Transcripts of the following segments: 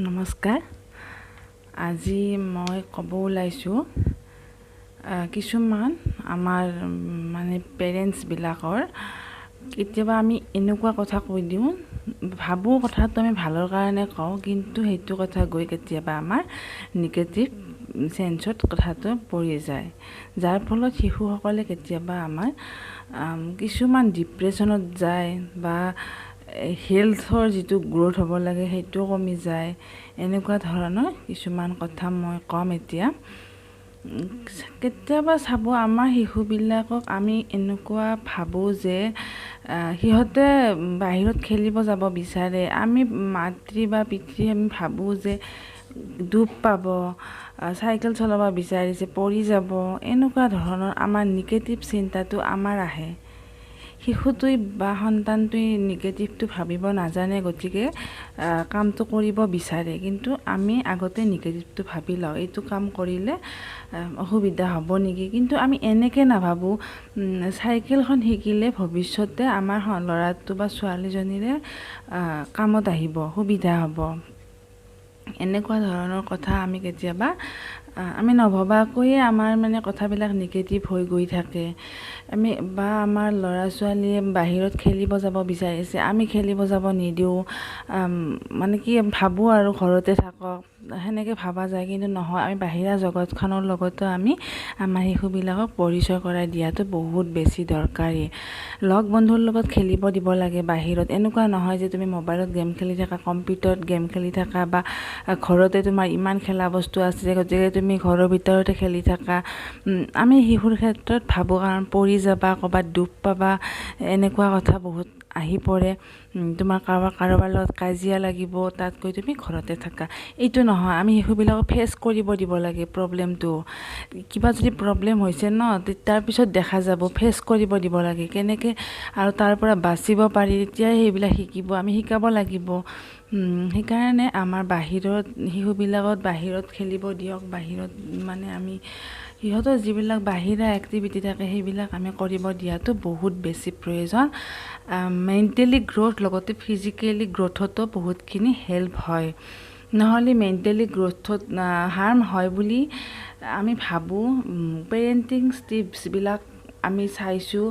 নমস্কাৰ। আজি মই ক'ব ওলাইছোঁ কিছুমান আমাৰ মানে পেৰেণ্টছবিলাকৰ কেতিয়াবা আমি এনেকুৱা কথা কৈ দিওঁ, ভাবোঁ কথাটো আমি ভালৰ কাৰণে কওঁ, কিন্তু সেইটো কথা গৈ কেতিয়াবা আমাৰ নিগেটিভ চেঞ্চত কথাটো পৰি যায়, যাৰ ফলত শিশুসকলে কেতিয়াবা আমাৰ কিছুমান ডিপ্ৰেশ্যনত যায় বা হেল্থৰ যিটো গ্ৰ'থ হ'ব লাগে সেইটো কমি যায়। এনেকুৱা ধৰণৰ কিছুমান কথা মই ক'ম এতিয়া। কেতিয়াবা চাব, আমাৰ শিশুবিলাকক আমি এনেকুৱা ভাবোঁ যে সিহঁতে বাহিৰত খেলিব যাব বিচাৰে। আমি মাতৃ বা পিতৃ আমি ভাবোঁ যে দুখ পাব, চাইকেল চলাব বিচাৰিছে, পৰি যাব, এনেকুৱা ধৰণৰ আমাৰ নিগেটিভ চিন্তাটো আমাৰ আহে। শিশুটোৱে বা সন্তানটোৱে নিগেটিভটো ভাবিব নাজানে, গতিকে কামটো কৰিব বিচাৰে, কিন্তু আমি আগতে নিগেটিভটো ভাবি লওঁ, এইটো কাম কৰিলে অসুবিধা হ'ব নেকি। কিন্তু আমি এনেকৈ নাভাবোঁ, চাইকেলখন শিকিলে ভৱিষ্যতে আমাৰ ল'ৰাটো বা ছোৱালীজনীৰে কামত আহিব, সুবিধা হ'ব। এনেকুৱা ধৰণৰ কথা আমি কেতিয়াবা আমি নভবাকৈয়ে আমাৰ মানে কথাবিলাক নিগেটিভ হৈ গৈ থাকে। আমি বা আমাৰ ল'ৰা ছোৱালীয়ে বাহিৰত খেলিব যাব বিচাৰিছে, আমি খেলিব যাব নিদিওঁ, মানে কি ভাবোঁ আৰু ঘৰতে থাকক, সেনেকৈ ভাবা যায়। কিন্তু নহয়, আমি বাহিৰা জগতখনৰ লগতো আমি আমাৰ শিশুবিলাকক পৰিচয় কৰাই দিয়াটো বহুত বেছি দৰকাৰী। লগ বন্ধুৰ লগত খেলিব দিব লাগে বাহিৰত। এনেকুৱা নহয় যে তুমি মোবাইলত গেম খেলি থাকা, কম্পিউটাৰত গেম খেলি থাকা, বা ঘৰতে তোমাৰ ইমান খেলা বস্তু আছে গতিকে তুমি ঘৰৰ ভিতৰতে খেলি থাকা। আমি শিশুৰ ক্ষেত্ৰত ভাবোঁ, কাৰণ পৰি যাবা, ক'ৰবাত দুখ পাবা, এনেকুৱা কথা বহুত আহি পৰে। তোমাৰ কাৰোবাৰ লগত কাজিয়া লাগিব, তাতকৈ তুমি ঘৰতে থাকা। এইটো নহয়, আমি শিশুবিলাকক ফেচ কৰিব দিব লাগে প্ৰব্লেমটো। কিবা যদি প্ৰব্লেম হৈছে ন, তাৰপিছত দেখা যাব, ফেচ কৰিব দিব লাগে কেনেকৈ, আৰু তাৰ পৰা বাচিব পাৰি, তেতিয়াই সেইবিলাক শিকিব, আমি শিকাব লাগিব। সেইকাৰণে আমাৰ বাহিৰত শিশুবিলাকত বাহিৰত খেলিব দিয়ক। বাহিৰত মানে আমি সিহঁতৰ যিবিলাক বাহিৰা এক্টিভিটি থাকে সেইবিলাক আমি কৰিব দিয়াটো বহুত বেছি প্ৰয়োজন। মেণ্টেলি গ্ৰ'থ লগতে ফিজিকেলি গ্ৰ'থতো বহুতখিনি হেল্প হয়। নহ'লে মেণ্টেলি গ্ৰ'থত হাৰ্ম হয় বুলি আমি ভাবোঁ। পেৰেণ্টিং টিপছবিলাক আমি চাইছোঁ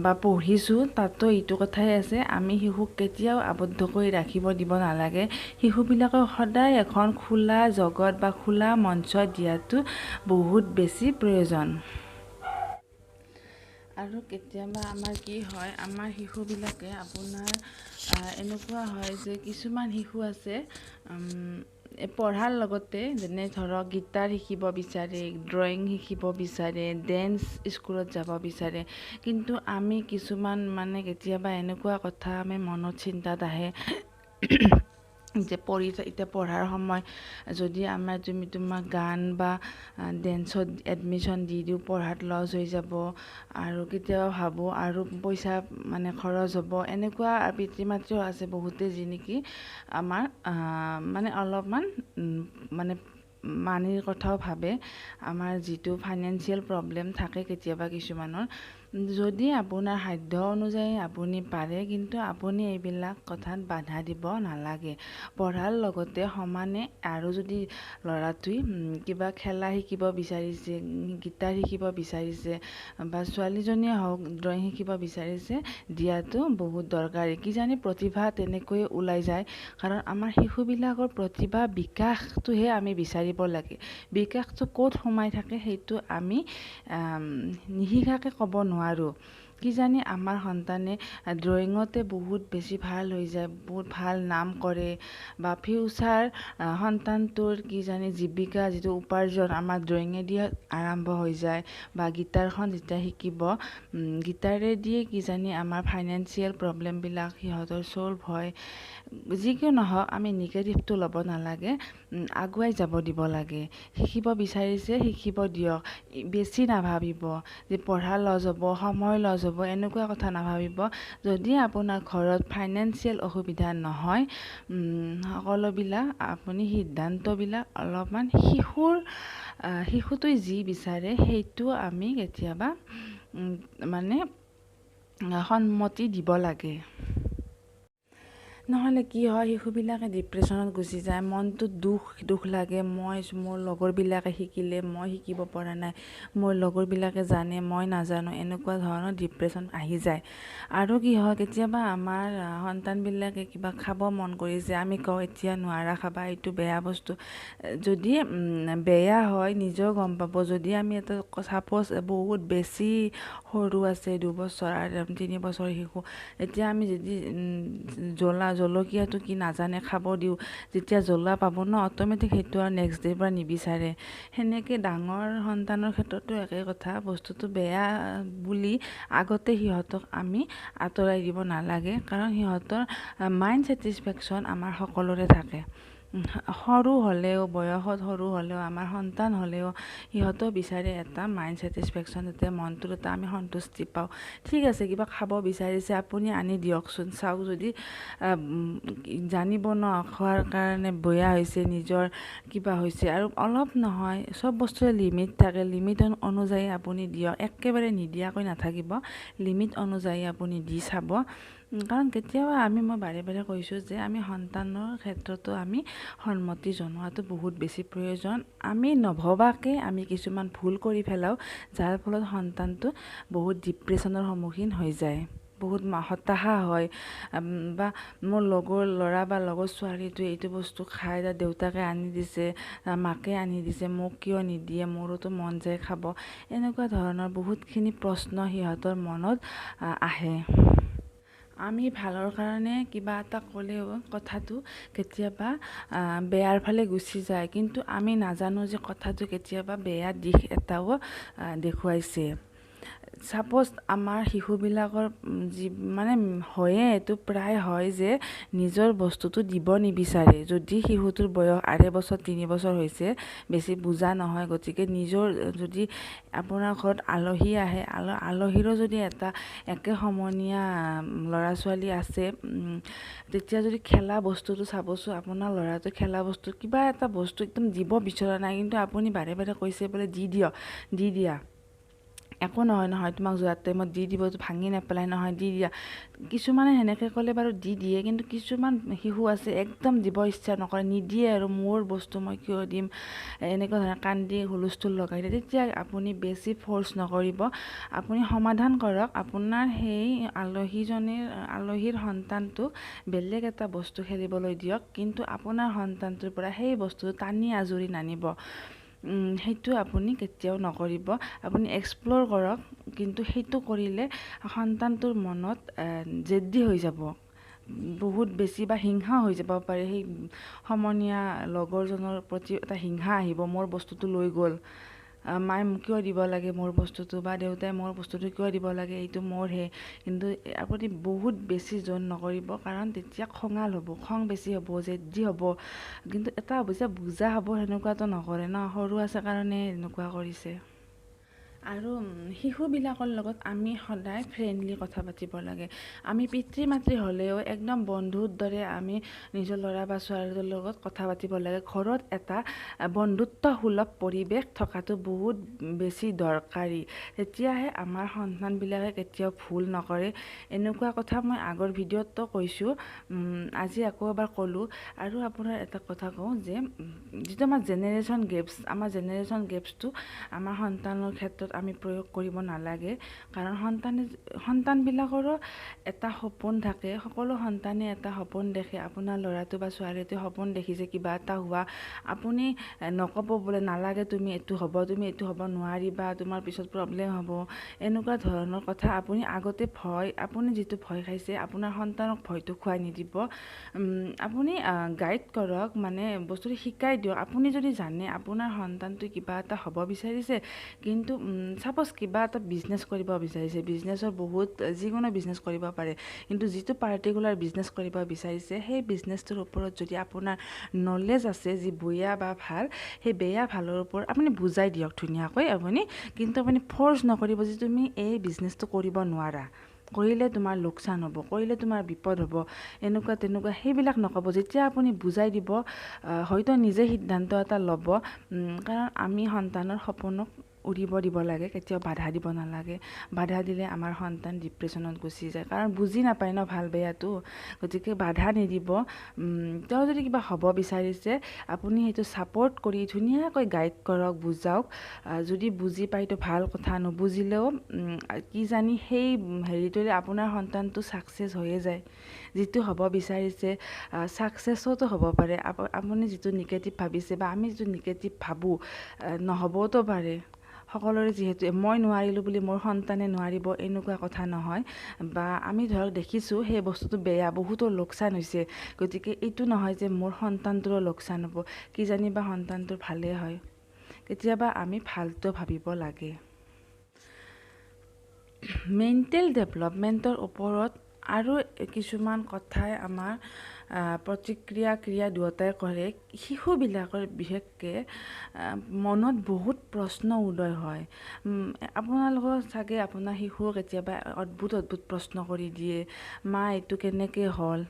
বা পঢ়িছোঁ, তাতো এইটো কথাই আছে, আমি শিশুক কেতিয়াও আবদ্ধ কৰি ৰাখিব দিব নালাগে। শিশুবিলাকক সদায় এখন খোলা জগত বা খোলা মঞ্চ দিয়াটো বহুত বেছি প্ৰয়োজন। আৰু কেতিয়াবা আমাৰ কি হয়, আমাৰ শিশুবিলাকে আপোনাৰ এনেকুৱা হয় যে কিছুমান শিশু আছে পঢ়াৰ লগতে, যেনে ধৰক গীটাৰ শিকিব বিচাৰে, ড্ৰয়িং শিকিব বিচাৰে, ডেন্স স্কুলত যাব বিচাৰে, কিন্তু আমি কিছুমান মানে কেতিয়াবা এনেকুৱা কথা আমি মনত চিন্তাত আহে যে এতিয়া পঢ়াৰ সময়, যদি তোমাক গান বা ডেন্সত এডমিশ্যন দি দিওঁ, পঢ়াত লছ হৈ যাব, আৰু কেতিয়াবা ভাবোঁ আৰু পইচা মানে খৰচ হ'ব। এনেকুৱা পিতৃ মাতৃও আছে বহুতে, যি নেকি আমাৰ মানে অলপমান মানে মানিৰ কথাও ভাবে। আমাৰ যিটো ফাইনেন্সিয়েল প্ৰব্লেম থাকে কেতিয়াবা কিছুমানৰ, যদি আপোনাৰ সাধ্য অনুযায়ী আপুনি পাৰে, কিন্তু আপুনি এইবিলাক কথাত বাধা দিব নালাগে। পঢ়াৰ লগতে সমানে, আৰু যদি ল'ৰাটোৱে কিবা খেলা শিকিব বিচাৰিছে, গীটাৰ শিকিব বিচাৰিছে, বা ছোৱালীজনীয়ে হওক ড্ৰয়িং শিকিব বিচাৰিছে, দিয়াটো বহুত দৰকাৰী। কিজানি প্ৰতিভা তেনেকৈয়ে ওলাই যায়, কাৰণ আমাৰ শিশুবিলাকৰ প্ৰতিভা বিকাশটোহে আমি বিচাৰিব লাগে। বিকাশটো ক'ত সোমাই থাকে সেইটো আমি নিশিকাকৈ ক'ব নোৱাৰোঁ। কিজানি আমাৰ সন্তানে ড্ৰয়িঙতে বহুত বেছি ভাল হৈ যায়, বহুত ভাল নাম কৰে, বা ফিউচাৰ সন্তানটোৰ কিজানি জীৱিকা যিটো উপাৰ্জন আমাৰ ড্ৰয়িঙেদি আৰম্ভ হৈ যায়, বা গীটাৰখন যেতিয়া শিকিব, গীটাৰেদিয়ে কিজানি আমাৰ ফাইনেন্সিয়েল প্ৰব্লেমবিলাক সিহঁতৰ ছল্ভ হয়। যিকি নহওক, আমি নিগেটিভটো ল'ব নালাগে, আগুৱাই যাব দিব লাগে। শিকিব বিচাৰিছে, শিকিব দিয়ক। বেছি নাভাবিব যে পঢ়া লছ হ'ব, সময় লছ হ'ব, এনেকুৱা কথা নাভাবিব। যদি আপোনাৰ ঘৰত ফাইনেন্সিয়েল অসুবিধা নহয়, সকলোবিলাক আপুনি সিদ্ধান্তবিলাক অলপমান শিশুটোৱে যি বিচাৰে সেইটো আমি কেতিয়াবা মানে সন্মতি দিব লাগে। নহ'লে কি হয়, শিশুবিলাকে ডিপ্ৰেশ্যনত গুচি যায়, মনটো দুখ লাগে, মোৰ লগৰবিলাকে শিকিলে মই শিকিব পৰা নাই, মোৰ লগৰবিলাকে জানে মই নাজানো, এনেকুৱা ধৰণৰ ডিপ্ৰেশ্যন আহি যায়। আৰু কি হয়, কেতিয়াবা আমাৰ সন্তানবিলাকে কিবা খাব মন কৰিছে, আমি কওঁ এতিয়া নোৱাৰা খাবা, এইটো বেয়া বস্তু। যদি বেয়া হয় নিজেও গম পাব। যদি আমি এটা চাপ'জ বহুত বেছি সৰু আছে, 2 বছৰ আৰু 3 বছৰ শিশু, এতিয়া আমি যদি জলকীয়াটো কি নাজানে খাব দিওঁ, যেতিয়া জ্বলা পাব ন, অট'মেটিক সেইটো আৰু নেক্সট ডে'ৰ পৰা নিবিচাৰে। সেনেকৈ ডাঙৰ সন্তানৰ ক্ষেত্ৰতো একেই কথা, বস্তুটো বেয়া বুলি আগতে সিহঁতক আমি আঁতৰাই দিব নালাগে, কাৰণ সিহঁতৰ মাইণ্ড ছেটিছফেকশ্যন আমাৰ সকলোৰে থাকে। সৰু হ'লেও, বয়সত সৰু হ'লেও, আমাৰ সন্তান হ'লেও সিহঁতেও বিচাৰে এটা মাইণ্ড ছেটিছফেকশ্যন, যাতে মনটোত এটা আমি সন্তুষ্টি পাওঁ। ঠিক আছে, কিবা খাব বিচাৰিছে, আপুনি আনি দিয়কচোন, চাওক যদি জানিব ন খোৱাৰ কাৰণে বেয়া হৈছে, নিজৰ কিবা হৈছে। আৰু অলপ নহয়, চব বস্তুৰে লিমিট থাকে, লিমিট অনুযায়ী আপুনি দিয়ক, একেবাৰে নিদিয়াকৈ নাথাকিব, লিমিট অনুযায়ী আপুনি দি চাব। কাৰণ কেতিয়াবা মই বাৰে বাৰে কৈছোঁ যে আমি সন্তানৰ ক্ষেত্ৰতো আমি সন্মতি জনোৱাটো বহুত বেছি প্ৰয়োজন। আমি নভবাকৈ আমি কিছুমান ভুল কৰি পেলাওঁ, যাৰ ফলত সন্তানটো বহুত ডিপ্ৰেশ্যনৰ সন্মুখীন হৈ যায়, বহুত হতাশা হয়। বা মোৰ লগৰ ল'ৰা বা লগৰ ছোৱালীটোৱে এইটো বস্তু খাই, তাৰ দেউতাকে আনি দিছে, মাকে আনি দিছে, মোক কিয় নিদিয়ে, মোৰোতো মন যায় খাব। এনেকুৱা ধৰণৰ বহুতখিনি প্ৰশ্ন সিহঁতৰ মনত আহে। আমি ভালৰ কাৰণে কিবা এটা ক'লেও কথাটো কেতিয়াবা বেয়াৰ ফালে গুচি যায়, কিন্তু আমি নাজানো যে কথাটো কেতিয়াবা বেয়া দিশ এটাও দেখুৱাইছে। চাপ'জ আমাৰ শিশুবিলাকৰ হয়ে, এইটো প্ৰায় হয় যে নিজৰ বস্তুটো দিব নিবিচাৰে। যদি শিশুটোৰ বয়স 2.5 বছৰ 3 বছৰ হৈছে, বেছি বুজা নহয়, গতিকে নিজৰ যদি আপোনাৰ ঘৰত আলহী আহে, আলহীৰো যদি এটা একে সমনীয়া ল'ৰা ছোৱালী আছে, তেতিয়া যদি খেলা বস্তুটো চাবচোন, আপোনাৰ ল'ৰাটো খেলা বস্তু কিবা এটা বস্তু একদম দিব বিচৰা নাই, কিন্তু আপুনি বাৰে বাৰে কৈছে বোলে দি দিয়া, একো নহয়, তোমাক যোৱাৰ টাইমত দি দিব, ভাঙি নেপেলাই নহয়, দি দিয়া। কিছুমানে সেনেকৈ ক'লে বাৰু দি দিয়ে, কিন্তু কিছুমান শিশু আছে একদম দিব ইচ্ছা নকৰে, নিদিয়ে আৰু মোৰ বস্তু মই কিয় দিম, এনেকুৱা ধৰণৰ কান্দি হুলস্থুল লগাই দিয়ে। তেতিয়া আপুনি বেছি ফ'ৰ্চ নকৰিব, আপুনি সমাধান কৰক। আপোনাৰ সেই আলহীৰ সন্তানটোক বেলেগ এটা বস্তু খেলিবলৈ দিয়ক, কিন্তু আপোনাৰ সন্তানটোৰ পৰা সেই বস্তুটো টানি আজুৰি নানিব। সেইটো আপুনি কেতিয়াও নকৰিব। আপুনি এক্সপ্ল'ৰ কৰক, কিন্তু সেইটো কৰিলে সন্তানটোৰ মনত জেদী হৈ যাব, বহুত বেছি বা হিংসা হৈ যাব পাৰে। সেই সমনীয়া লগৰজনৰ প্ৰতি এটা হিংসা আহিব, মোৰ বস্তুটো লৈ গ'ল, মায়ে মোক কিয় দিব লাগে মোৰ বস্তুটো, বা দেউতাই মোৰ বস্তুটো কিয় দিব লাগে, এইটো মোৰহে। কিন্তু আপুনি বহুত বেছি জোৰ নকৰিব, কাৰণ তেতিয়া খং বেছি হ'ব, জেদী হ'ব। কিন্তু এটা অৱশ্যে বুজা হ'ব, সেনেকুৱাতো নকৰে ন, সৰু আছে কাৰণে এনেকুৱা কৰিছে। আৰু শিশুবিলাকৰ লগত আমি সদায় ফ্ৰেণ্ডলি কথা পাতিব লাগে। আমি পিতৃ মাতৃ হ'লেও একদম বন্ধুৰ দৰে আমি নিজৰ ল'ৰা বা ছোৱালীৰ লগত কথা পাতিব লাগে। ঘৰত এটা বন্ধুত্বসুলভ পৰিৱেশ থকাটো বহুত বেছি দৰকাৰী, তেতিয়াহে আমাৰ সন্তানবিলাকে কেতিয়াও ভুল নকৰে। এনেকুৱা কথা মই আগৰ ভিডিঅ'তো কৈছোঁ, আজি আকৌ এবাৰ ক'লোঁ। আৰু আপোনাৰ এটা কথা কওঁ যে যিটো আমাৰ জেনেৰেশ্যন গেপছটো আমাৰ সন্তানৰ ক্ষেত্ৰত আমি প্ৰয়োগ কৰিব নালাগে, কাৰণ সন্তানবিলাকৰো এটা সপোন থাকে। সকলো সন্তানে এটা সপোন দেখে। আপোনাৰ ল'ৰাটো বা ছোৱালীটোৱে সপোন দেখিছে কিবা এটা হোৱা, আপুনি নক'ব বোলে নালাগে, তুমি এইটো হ'ব নোৱাৰিবা, তোমাৰ পিছত প্ৰব্লেম হ'ব, এনেকুৱা ধৰণৰ কথা আপুনি আগতে আপুনি যিটো ভয় খাইছে, আপোনাৰ সন্তানক ভয়টো খুৱাই নিদিব। আপুনি গাইড কৰক, বস্তুটো শিকাই দিয়ক। আপুনি যদি জানে আপোনাৰ সন্তানটোৱে কিবা এটা হ'ব বিচাৰিছে, কিন্তু চাপ'জ কিবা এটা বিজনেছ কৰিব বিচাৰিছে, বিজনেছৰ যিকোনো বিজনেছ কৰিব পাৰে, কিন্তু যিটো পাৰ্টিকুলাৰ বিজনেছ কৰিব বিচাৰিছে, সেই বিজনেছটোৰ ওপৰত যদি আপোনাৰ নলেজ আছে, যি বেয়া বা ভাল, সেই বেয়া ভালৰ ওপৰত আপুনি বুজাই দিয়ক ধুনীয়াকৈ। কিন্তু আপুনি ফ'ৰ্চ নকৰিব যে তুমি এই বিজনেছটো কৰিব নোৱাৰা, কৰিলে তোমাৰ লোকচান হ'ব, কৰিলে তোমাৰ বিপদ হ'ব, এনেকুৱা তেনেকুৱা সেইবিলাক নক'ব। যেতিয়া আপুনি বুজাই দিব, হয়তো নিজে সিদ্ধান্ত এটা ল'ব, কাৰণ আমি সন্তানৰ সপোনক উৰিব দিব লাগে, কেতিয়াও বাধা দিব নালাগে। বাধা দিলে আমাৰ সন্তান ডিপ্ৰেশ্যনত গুচি যায়, কাৰণ বুজি নাপায় ন ভাল বেয়াটো। গতিকে বাধা নিদিব। তেওঁ যদি কিবা হ'ব বিচাৰিছে আপুনি সেইটো ছাপৰ্ট কৰি ধুনীয়াকৈ গাইড কৰক, বুজাওক। যদি বুজি পায়তো ভাল কথা, নুবুজিলেও কিজানি সেই হেৰিটোৰে আপোনাৰ সন্তানটো ছাকচেছ হৈয়ে যায়। যিটো হ'ব বিচাৰিছে ছাকচেছতো হ'ব পাৰে। আপুনি যিটো নিগেটিভ ভাবিছে বা আমি যিটো নিগেটিভ ভাবোঁ নহ'বওতো পাৰে। সকলোৰে যিহেতু মই নোৱাৰিলোঁ বুলি মোৰ সন্তানে নোৱাৰিব এনেকুৱা কথা নহয়। বা আমি ধৰক দেখিছোঁ সেই বস্তুটো বেয়া, বহুতো লোকচান হৈছে। গতিকে এইটো নহয় যে মোৰ সন্তানটোৰো লোকচান হ'ব, কিজানি বা সন্তানটোৰ ভালেই হয়। কেতিয়াবা আমি ভালটো ভাবিব লাগে। মেণ্টেল ডেভেলপমেণ্টৰ ওপৰত আৰু কিছুমান কথাই আমাৰ ক্ৰিয়া দুয়োটাই কৰে। শিশুবিলাকৰ বিশেষকৈ মনত বহুত প্ৰশ্ন উদয় হয়। আপোনালোকৰ চাগে আপোনাৰ শিশু কেতিয়াবা অদ্ভুত প্ৰশ্ন কৰি দিয়ে, মা এইটো কেনেকৈ হ'ল,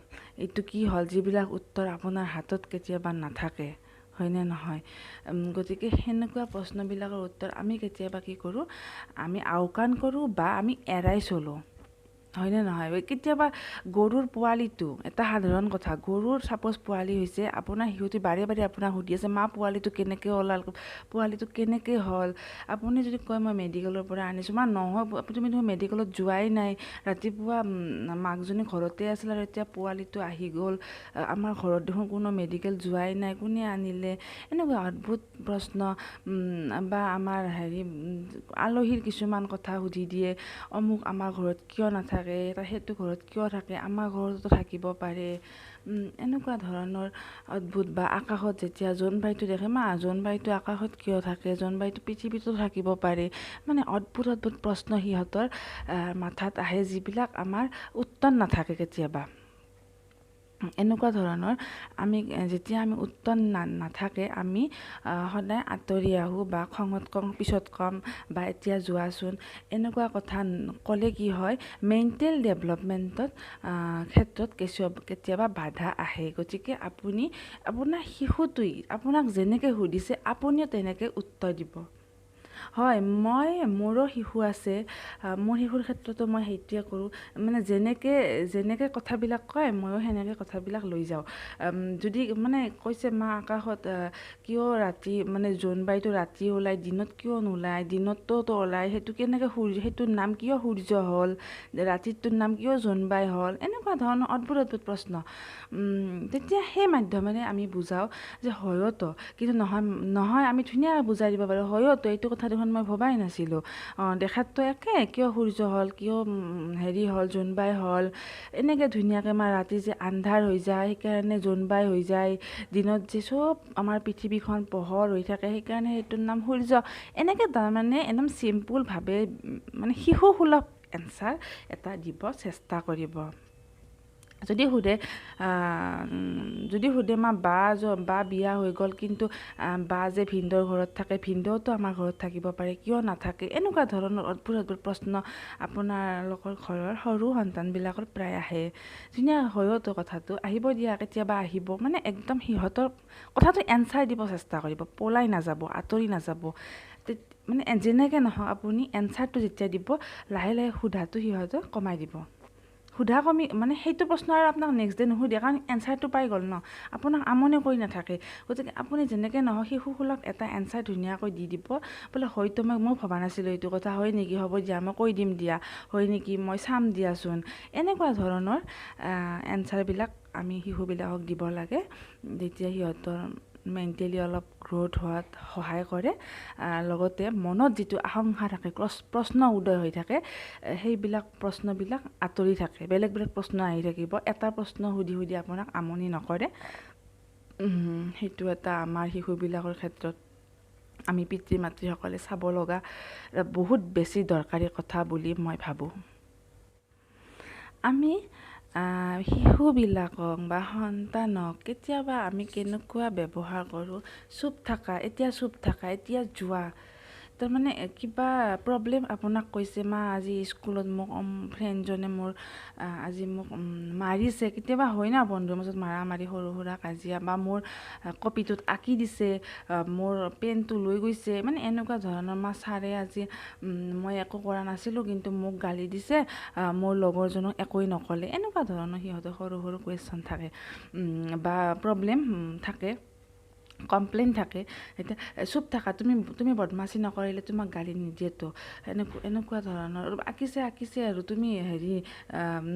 এইটো কি হ'ল, যিবিলাক উত্তৰ আপোনাৰ হাতত কেতিয়াবা নাথাকে, হয়নে নহয়? গতিকে সেনেকুৱা প্ৰশ্নবিলাকৰ উত্তৰ আমি কেতিয়াবা কি কৰোঁ, আমি আওকাণ কৰোঁ বা আমি এৰাই চলোঁ, হয়নে নহয়? কেতিয়াবা গৰুৰ পোৱালিটো, এটা সাধাৰণ কথা, গৰুৰ ছাপ'জ পোৱালি হৈছে, আপোনাৰ শিশুটি বাৰে বাৰে আপোনাক সুধি আছে, মা পোৱালিটো কেনেকৈ ওলাল, পোৱালিটো কেনেকৈ হ'ল। আপুনি যদি কয় মই মেডিকেলৰ পৰা আনিছোঁ, মা নহয় তুমি দেখোন মেডিকেলত যোৱাই নাই, ৰাতিপুৱা মাকজনী ঘৰতে আছিল আৰু এতিয়া পোৱালিটো আহি গ'ল, আমাৰ ঘৰত দেখোন কোনো মেডিকেল যোৱাই নাই, কোনে আনিলে। এনেকুৱা অদ্ভুত প্ৰশ্ন। বা আমাৰ আলহীৰ কিছুমান কথা সুধি দিয়ে, অমুক আমাৰ ঘৰত কিয় নাথাকে, সেইটো ঘৰত কিয় থাকে, আমাৰ ঘৰতো থাকিব পাৰে। এনেকুৱা ধৰণৰ অদ্ভুত। বা আকাশত যেতিয়া জোনবাইটো দেখে, মা জোনবাইটো আকাশত কিয় থাকে, জোনবাইটো পৃথিৱীতো থাকিব পাৰে। মানে অদ্ভুত প্ৰশ্ন সিহঁতৰ মাথাত আহে, যিবিলাক আমাৰ উত্তৰ নাথাকে কেতিয়াবা। এনেকুৱা ধৰণৰ যেতিয়া আমি উত্তৰ নাথাকে, আমি সদায় আঁতৰি আহোঁ বা খঙত কম, পিছত কম, বা এতিয়া যোৱাচোন, এনেকুৱা কথা ক'লে কি হয়, মেণ্টেল ডেভেলপমেণ্টত ক্ষেত্ৰত কেতিয়াবা বাধা আহে। গতিকে আপুনি আপোনাৰ শিশুটোৱে আপোনাক যেনেকৈ সুধিছে আপুনিও তেনেকৈ উত্তৰ দিব। হয়, মোৰো শিশু আছে, মোৰ শিশুৰ ক্ষেত্ৰতো মই সেইটোৱে কৰোঁ। মানে যেনেকৈ কথাবিলাক কয় ময়ো সেনেকৈ কথাবিলাক লৈ যাওঁ। যদি কৈছে মা আকাশত কিয় ৰাতি জোনবাইটো ৰাতি ওলায়, দিনত কিয় নোলায়, দিনততো ওলায়, সেইটো কেনেকৈ সেইটোৰ নাম কিয় সূৰ্য হ'ল, ৰাতিটোৰ নাম কিয় জোনবাই হ'ল, এনেকুৱা ধৰণৰ অদ্ভুত প্ৰশ্ন। তেতিয়া সেই মাধ্যমেৰে আমি বুজাওঁ যে হয়তো, কিন্তু নহয় আমি ধুনীয়াকৈ বুজাই দিব পাৰোঁ, হয়তো এইটো কথা দেখোন মই ভবাই নাছিলোঁ, দেখাততো একে, কিয় সূৰ্য হ'ল, কিয় হ'ল, জোনবাই হ'ল। এনেকৈ ধুনীয়াকৈ ৰাতি যে আন্ধাৰ হৈ যায় সেইকাৰণে জোনবাই হৈ যায়, দিনত যে চব আমাৰ পৃথিৱীখন পোহৰ হৈ থাকে সেইকাৰণে সেইটোৰ নাম সূৰ্য। এনেকৈ তাৰমানে একদম চিম্পুলভাৱে শিশুসুলভ এনচাৰ এটা দিব চেষ্টা কৰিব। যদি সোধে মা বা বিয়া হৈ গ'ল, কিন্তু বা যে ভিনদেউৰ ঘৰত থাকে, ভিনদেউতো আমাৰ ঘৰত থাকিব পাৰে, কিয় নাথাকে, এনেকুৱা ধৰণৰ অদ্ভুত প্ৰশ্ন আপোনালোকৰ ঘৰৰ সৰু সন্তানবিলাকৰ প্ৰায় আহে। ধুনীয়া হয়তো কথাটো আহিব দিয়া, কেতিয়াবা আহিব, একদম সিহঁতৰ কথাটো এনচাৰ দিব চেষ্টা কৰিব, পলাই নাযাব, আঁতৰি নাযাব। যেনেকৈ নহওক আপুনি এনচাৰটো যেতিয়া দিব, লাহে লাহে সোধাটো সিহঁতক কমাই দিব। সোধা কমি সেইটো প্ৰশ্ন আৰু আপোনাক নেক্সট ডে নুসুধে, কাৰণ এনচাৰটো পাই গ'ল ন, আপোনাক আমনি কৰি নাথাকে। গতিকে আপুনি যেনেকৈ নহওক শিশুসুলভ এটা এনচাৰ ধুনীয়াকৈ দি দিব, বোলে হয়তো মই ভবা নাছিলোঁ এইটো কথা, হয় নেকি, হ'ব দিয়া মই কৈ দিম দিয়া, হয় নেকি মই চাম দিয়াচোন। এনেকুৱা ধৰণৰ এনচাৰবিলাক আমি শিশুবিলাকক দিব লাগে, যেতিয়া সিহঁতৰ মেণ্টেলি অলপ গ্ৰ'থ হোৱাত সহায় কৰে। লগতে মনত যিটো আশংকা থাকে, প্ৰশ্ন উদয় হৈ থাকে, সেইবিলাক প্ৰশ্নবিলাক আঁতৰি থাকে, বেলেগ প্ৰশ্ন আহি থাকিব, এটা প্ৰশ্ন সুধি আপোনাক আমনি নকৰে। সেইটো এটা আমাৰ শিশুবিলাকৰ ক্ষেত্ৰত আমি পিতৃ মাতৃসকলে চাব লগা বহুত বেছি দৰকাৰী কথা বুলি মই ভাবোঁ। আমি শিশুবিলাকক বা সন্তানক কেতিয়াবা আমি কেনেকুৱা ব্যৱহাৰ কৰোঁ, চুপ থাকা, এতিয়া যোৱা, তাৰমানে কিবা প্ৰব্লেম আপোনাক কৈছে, মা আজি স্কুলত মোক ফ্ৰেণ্ডজনে মোৰ আজি মোক মাৰিছে, কেতিয়াবা হয় না বন্ধুৰ মাজত মাৰি সৰু সুৰা কাজিয়া, বা মোৰ কপিটোত আঁকি দিছে, মোৰ পেনটো লৈ গৈছে, মানে এনেকুৱা ধৰণৰ, মা ছাৰে আজি মই একো কৰা নাছিলোঁ কিন্তু মোক গালি দিছে, মোৰ লগৰজনক একোৱেই নক'লে, এনেকুৱা ধৰণৰ সিহঁতৰ সৰু সৰু কুৱেশ্যন থাকে বা প্ৰব্লেম থাকে, কমপ্লেইন থাকে। এতিয়া চুপ থাকা, তুমি বদমাচি নকৰিলে তোমাক গালি নিদিয়েতো, এনেকুৱা ধৰণৰ আঁকিছে আৰু তুমি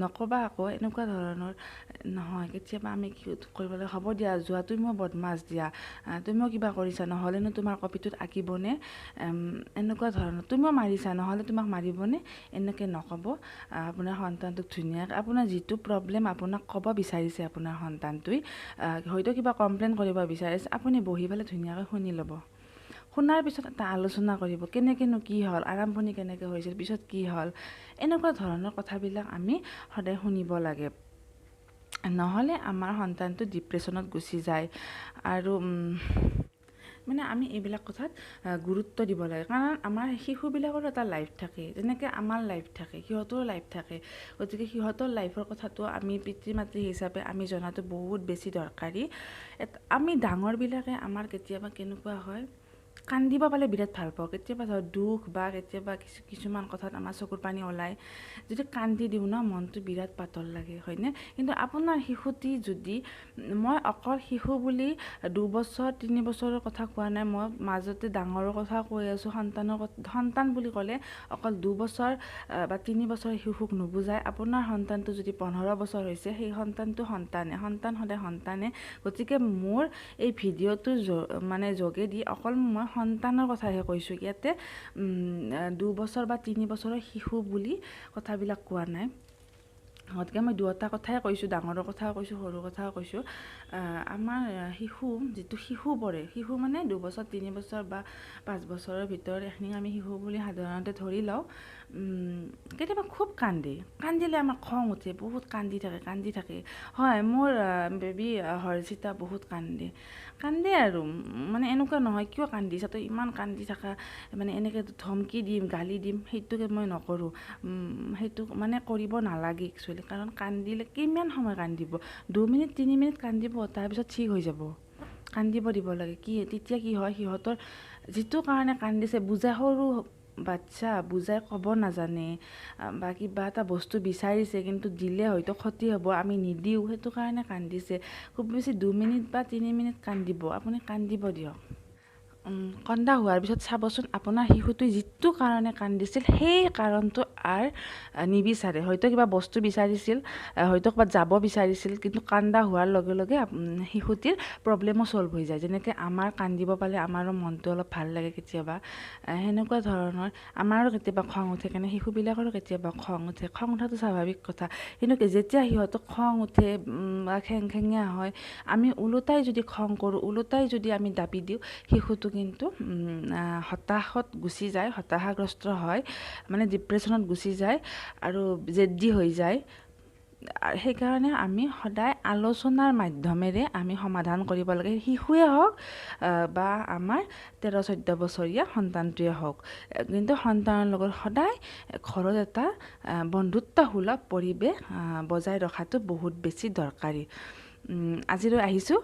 নক'বা আকৌ, এনেকুৱা ধৰণৰ নহয়। কেতিয়াবা আমি কি কৰিব লাগে, হ'ব দিয়া যোৱা, তুমিও বদমাছ দিয়া, তুমিও কিবা কৰিছা, নহ'লেনো তোমাৰ কপিটোত আঁকিবনে, এনেকুৱা ধৰণৰ, তুমিও মাৰিছা নহ'লে তোমাক মাৰিবনে, এনেকৈ নক'ব। আপোনাৰ সন্তানটোক ধুনীয়াকৈ আপোনাৰ যিটো প্ৰব্লেম আপোনাক ক'ব বিচাৰিছে আপোনাৰ সন্তানটোৱে, হয়তো কিবা কমপ্লেইন কৰিব বিচাৰিছে, আপুনি বহি পেলাই ধুনীয়াকৈ শুনি ল'ব। শুনাৰ পিছত এটা আলোচনা কৰিব, কেনেকৈনো কি হ'ল, আৰম্ভণি কেনেকৈ হৈছিল, পিছত কি হ'ল, এনেকুৱা ধৰণৰ কথাবিলাক আমি সদায় শুনিব লাগে। নহ'লে আমাৰ সন্তানটো ডিপ্ৰেশ্যনত গুচি যায়। আৰু মানে আমি এইবিলাক কথাত গুৰুত্ব দিব লাগে, কাৰণ আমাৰ শিশুবিলাকৰো এটা লাইফ থাকে, যেনেকৈ আমাৰ লাইফ থাকে, সিহঁতৰো লাইফ থাকে। গতিকে সিহঁতৰ লাইফৰ কথাটো আমি পিতৃ মাতৃ হিচাপে আমি জনাটো বহুত বেছি দৰকাৰী। আমি ডাঙৰবিলাকে আমাৰ কেতিয়াবা কেনেকুৱা হয়, কান্দিব পালে বিৰাট ভাল পাওঁ, কেতিয়াবা ধৰক দুখ বা কেতিয়াবা কিছুমান কথাত আমাৰ চকুৰ পানী ওলায়, যদি কান্দি দিওঁ ন, মনটো বিৰাট পাতল লাগে, হয়নে? কিন্তু আপোনাৰ শিশুটি যদি, মই অকল শিশু বুলি 2 বছৰ 3 বছৰৰ কথা কোৱা নাই, মই মাজতে ডাঙৰৰ কথা কৈ আছোঁ, সন্তান বুলি ক'লে অকল 2 বছৰ বা 3 বছৰ শিশুক নুবুজায়। আপোনাৰ সন্তানটো যদি 15 বছৰ হৈছে, সেই সন্তানটো সন্তান সদায় সন্তানে। গতিকে মোৰ এই ভিডিঅ'টোৰ মানে যোগেদি অকল মই সন্তানৰ কথাহে কৈছোঁ, ইয়াতে 2 বছৰ বা 3 বছৰৰ শিশু বুলি কথাবিলাক কোৱা নাই। গতিকে মই দুয়োটা কথাই কৈছোঁ, ডাঙৰৰ কথাও কৈছোঁ, সৰু কথাও কৈছোঁ। আমাৰ শিশু, যিটো শিশু পৰে, শিশু মানে 2 বছৰ 3 বছৰ বা 5 বছৰৰ ভিতৰত এইখিনি আমি শিশু বুলি সাধাৰণতে ধৰি লওঁ। কেতিয়াবা খুব কান্দিলে আমাৰ খং উঠে, বহুত কান্দি থাকে। হয়, মোৰ বেবী হৰ্ষিতা বহুত কান্দে আৰু মানে এনেকুৱা নহয়, কিয় কান্দিছা তই, ইমান কান্দি থাকা, মানে এনেকৈ ধমকি দিম, গালি দিম, সেইটোকে মই নকৰোঁ। সেইটো মানে কৰিব নালাগে একচুৱেলি, কাৰণ কান্দিলে কিমান সময় কান্দিব, 2 মিনিট 3 মিনিট কান্দিব, তাৰপিছত ঠিক হৈ যাব। কান্দিব দিব লাগে, তেতিয়া কি হয়, সিহঁতৰ যিটো কাৰণে কান্দিছে সৰু বাচ্ছা বুজাই ক'ব নাজানে, বা কিবা এটা বস্তু বিচাৰিছে কিন্তু দিলে হয়তো ক্ষতি হ'ব, আমি নিদিওঁ, সেইটো কাৰণে কান্দিছে। খুব বেছি 2 মিনিট বা 3 মিনিট কান্দিব, আপুনি কান্দিব দিয়ক। কন্দা হোৱাৰ পিছত চাবচোন, আপোনাৰ শিশুটোৱে যিটো কাৰণে কান্দিছিল সেই কাৰণটো নিবিচাৰে, হয়তো কিবা বস্তু বিচাৰিছিল, হয়তো ক'ৰবাত যাব বিচাৰিছিল, কিন্তু কান্দা হোৱাৰ লগে লগে শিশুটিৰ প্ৰব্লেমো চল্ভ হৈ যায়। যেনেকৈ আমাৰ কান্দিব পালে আমাৰো মনটো অলপ ভাল লাগে কেতিয়াবা, সেনেকুৱা ধৰণৰ আমাৰো কেতিয়াবা খং উঠে, কাৰণে শিশুবিলাকৰো কেতিয়াবা খং উঠে, খং উঠাটো স্বাভাৱিক কথা। কিন্তু যেতিয়া সিহঁতক খং উঠে বা খেংখেঙীয়া হয়, আমি ওলোটাই যদি খং কৰোঁ, ওলোটাই যদি আমি দাবি দিওঁ, শিশুটো কিন্তু হতাশত গুচি যায়, হতাশাগ্ৰস্ত হয়, মানে ডিপ্ৰেশ্যনত গুচি যায় আৰু জেদ্দি হৈ যায়। সেইকাৰণে আমি সদায় আলোচনাৰ মাধ্যমেৰে আমি সমাধান কৰিব লাগে, শিশুৱে হওক বা আমাৰ 13-14 বছৰীয়া সন্তানটোৱে হওক। কিন্তু সন্তানৰ লগত সদায় ঘৰত এটা বন্ধুত্বসুলভ পৰিৱেশ বজাই ৰখাটো বহুত বেছি দৰকাৰী। আজিলৈ আহিছোঁ।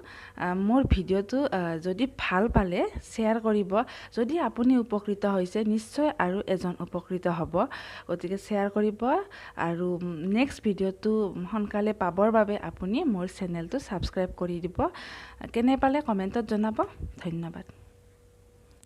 মোৰ ভিডিঅ'টো যদি ভাল পালে শ্বেয়াৰ কৰিব, যদি আপুনি উপকৃত হৈছে নিশ্চয় আৰু এজন উপকৃত হ'ব। গতিকে শ্বেয়াৰ কৰিব, আৰু নেক্সট ভিডিঅ'টো সোনকালে পাবৰ বাবে আপুনি মোৰ চেনেলটো ছাবস্ক্ৰাইব কৰি দিব। কেনে পালে কমেণ্টত জনাব। ধন্যবাদ।